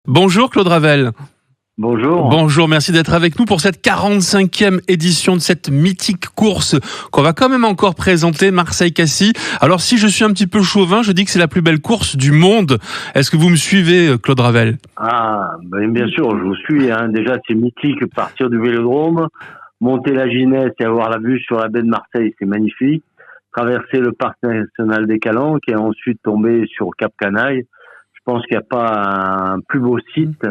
Bonjour Claude Ravel. Bonjour. Bonjour, merci d'être avec nous pour cette 45e édition de cette mythique course qu'on va quand même encore présenter, Marseille-Cassis. Alors si je suis un petit peu chauvin, je dis que c'est la plus belle course du monde. Est-ce que vous me suivez, Claude Ravel? Bien sûr, je vous suis. Déjà, c'est mythique, partir du Vélodrome, monter la Ginette et avoir la vue sur la baie de Marseille, c'est magnifique. Traverser le parc national des Calanques et ensuite tomber sur Cap Canaille. Je pense qu'il n'y a pas un plus beau site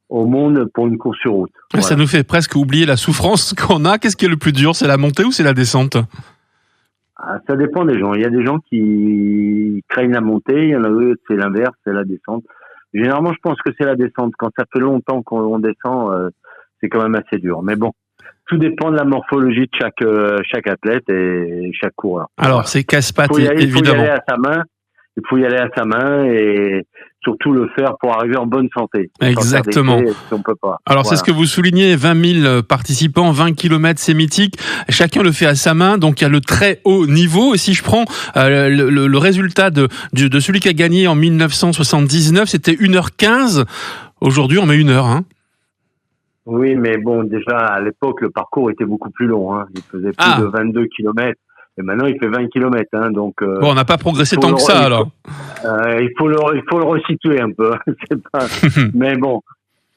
au monde pour une course sur route. Voilà. Ça nous fait presque oublier la souffrance qu'on a. Qu'est-ce qui est le plus dur? C'est la montée ou c'est la descente? Ça dépend des gens. Il y a des gens qui craignent la montée, il y en a d'autres, c'est l'inverse, c'est la descente. Généralement, je pense que c'est la descente. Quand ça fait longtemps qu'on descend, c'est quand même assez dur. Mais bon, tout dépend de la morphologie de chaque athlète et chaque coureur. Alors, voilà. c'est casse-pattes, évidemment. évidemment. Il faut y aller à sa main. Il faut y aller à sa main et surtout le faire pour arriver en bonne santé. Exactement. Si on peut pas. Alors, c'est ce que vous soulignez, 20 000 participants, 20 km, c'est mythique. Chacun le fait à sa main, donc il y a le très haut niveau. Et si je prends le résultat de celui qui a gagné en 1979, c'était 1h15. Aujourd'hui, on met 1 heure. Oui, mais bon, déjà, à l'époque, le parcours était beaucoup plus long. Il faisait plus de 22 km. Et maintenant, il fait 20 km. Donc, bon, on n'a pas progressé tant que ça, alors. Il faut le resituer un peu. C'est pas... Mais bon,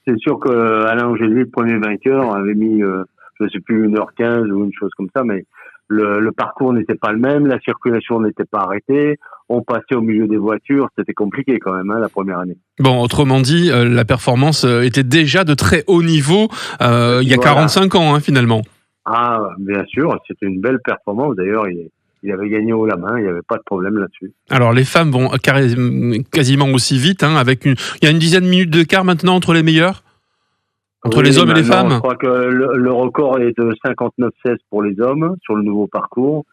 c'est sûr que Alain Angéli, le premier vainqueur, avait mis, je ne sais plus, 1h15 ou une chose comme ça, mais le parcours n'était pas le même, la circulation n'était pas arrêtée, on passait au milieu des voitures, c'était compliqué quand même, la première année. Bon, autrement dit, la performance était déjà de très haut niveau il y a 45 ans, finalement. Bien sûr, c'était une belle performance. D'ailleurs, il avait gagné haut la main, il n'y avait pas de problème là-dessus. Alors, les femmes vont quasiment aussi vite, il y a une dizaine de minutes d'écart maintenant entre les meilleurs, entre les hommes et les femmes. Je crois que le record est de 59,16 pour les hommes sur le nouveau parcours.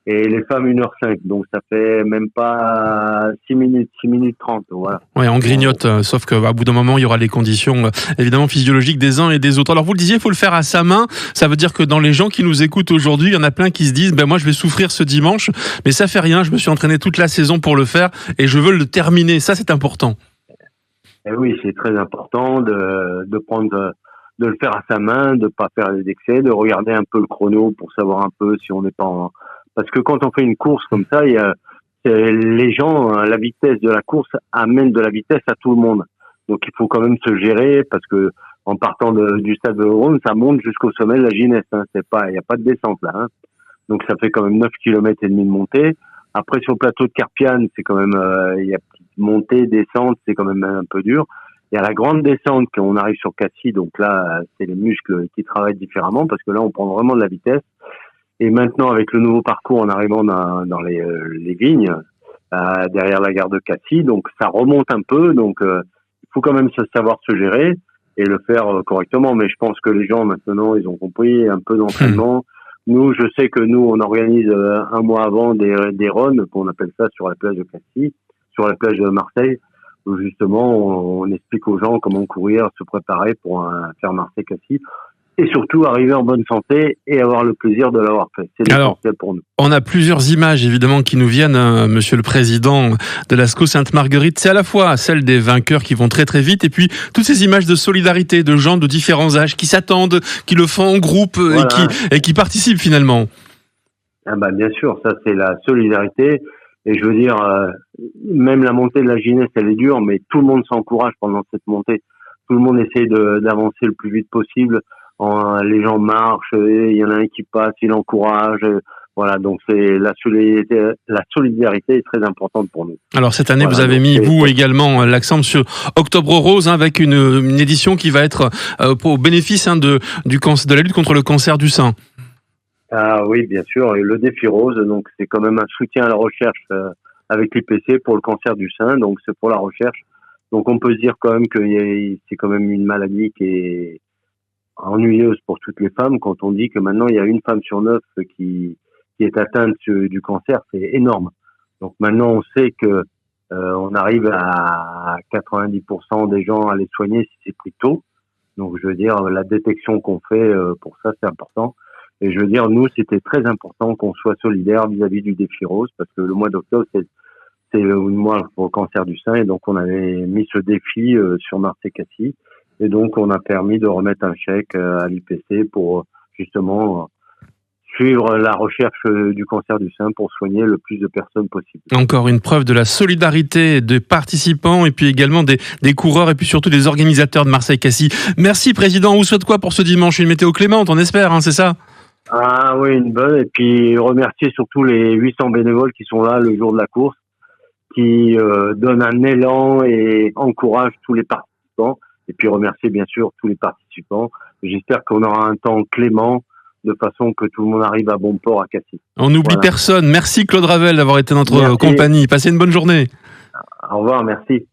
Et les femmes 1h05, donc ça fait même pas 6 minutes 30, voilà. Ouais, on grignote, sauf qu'à bout d'un moment, il y aura les conditions évidemment physiologiques des uns et des autres. Alors vous le disiez, il faut le faire à sa main, ça veut dire que dans les gens qui nous écoutent aujourd'hui, il y en a plein qui se disent, moi je vais souffrir ce dimanche, mais ça fait rien, je me suis entraîné toute la saison pour le faire et je veux le terminer, ça c'est important. Et oui, c'est très important de le faire à sa main, de pas faire des excès, de regarder un peu le chrono pour savoir un peu si on n'est pas parce que quand on fait une course comme ça, les gens, la vitesse de la course amène de la vitesse à tout le monde. Donc il faut quand même se gérer parce que en partant du stade de Vélodrome, ça monte jusqu'au sommet de la Ginette. Il n'y a pas de descente là. Donc ça fait quand même 9 km et demi de montée. Après sur le plateau de Carpiane, c'est quand même il y a petite montée, descente, c'est quand même un peu dur. Il y a la grande descente quand on arrive sur Cassis, donc là c'est les muscles qui travaillent différemment parce que là on prend vraiment de la vitesse. Et maintenant, avec le nouveau parcours en arrivant dans les vignes, derrière la gare de Cassis, donc ça remonte un peu. Donc, il faut quand même savoir se gérer et le faire correctement. Mais je pense que les gens, maintenant, ils ont compris un peu d'entraînement. Nous, je sais que nous, on organise un mois avant des runs, qu'on appelle ça, sur la plage de Cassis, sur la plage de Marseille, où justement, on explique aux gens comment courir, se préparer pour faire Marseille-Cassis. Et surtout arriver en bonne santé et avoir le plaisir de l'avoir fait. C'est l'essentiel pour nous. On a plusieurs images évidemment qui nous viennent, Monsieur le Président de la SCO Sainte-Marguerite. C'est à la fois celle des vainqueurs qui vont très très vite et puis toutes ces images de solidarité de gens de différents âges qui s'attendent, qui le font en groupe et qui participent finalement. Bien sûr, ça c'est la solidarité. Et je veux dire, même la montée de la Ginette, elle est dure, mais tout le monde s'encourage pendant cette montée. Tout le monde essaie d'avancer le plus vite possible. Les gens marchent, il y en a un qui passe, il encourage. Voilà, donc c'est la solidarité est très importante pour nous. Alors cette année, vous avez mis, vous également, l'accent sur Octobre Rose, avec une édition qui va être au bénéfice de la lutte contre le cancer du sein. Oui, bien sûr. Et le défi rose, donc c'est quand même un soutien à la recherche avec l'IPC pour le cancer du sein. Donc c'est pour la recherche. Donc on peut se dire quand même que c'est quand même une maladie qui est ennuyeuse pour toutes les femmes. Quand on dit que maintenant il y a une femme sur 9 qui est atteinte du cancer, c'est énorme. Donc maintenant on sait que on arrive à 90% des gens à les soigner si c'est plus tôt. Donc je veux dire la détection qu'on fait pour ça c'est important. Et je veux dire nous c'était très important qu'on soit solidaire vis-à-vis du défi rose parce que le mois d'octobre c'est le mois pour le cancer du sein, et donc on avait mis ce défi sur Marseille-Cassis, et donc on a permis de remettre un chèque à l'IPC pour justement suivre la recherche du cancer du sein pour soigner le plus de personnes possible. Encore une preuve de la solidarité des participants et puis également des coureurs et puis surtout des organisateurs de Marseille-Cassis. Merci Président, on vous souhaite quoi pour ce dimanche? Une météo clémente, on espère, hein, c'est ça? Ah oui, une bonne, et puis remercier surtout les 800 bénévoles qui sont là le jour de la course, qui donnent un élan et encouragent tous les participants, et puis remercier bien sûr tous les participants. J'espère qu'on aura un temps clément, de façon que tout le monde arrive à bon port à Cassis. On n'oublie personne. Merci Claude Ravel d'avoir été notre compagnie. Passez une bonne journée. Au revoir, merci.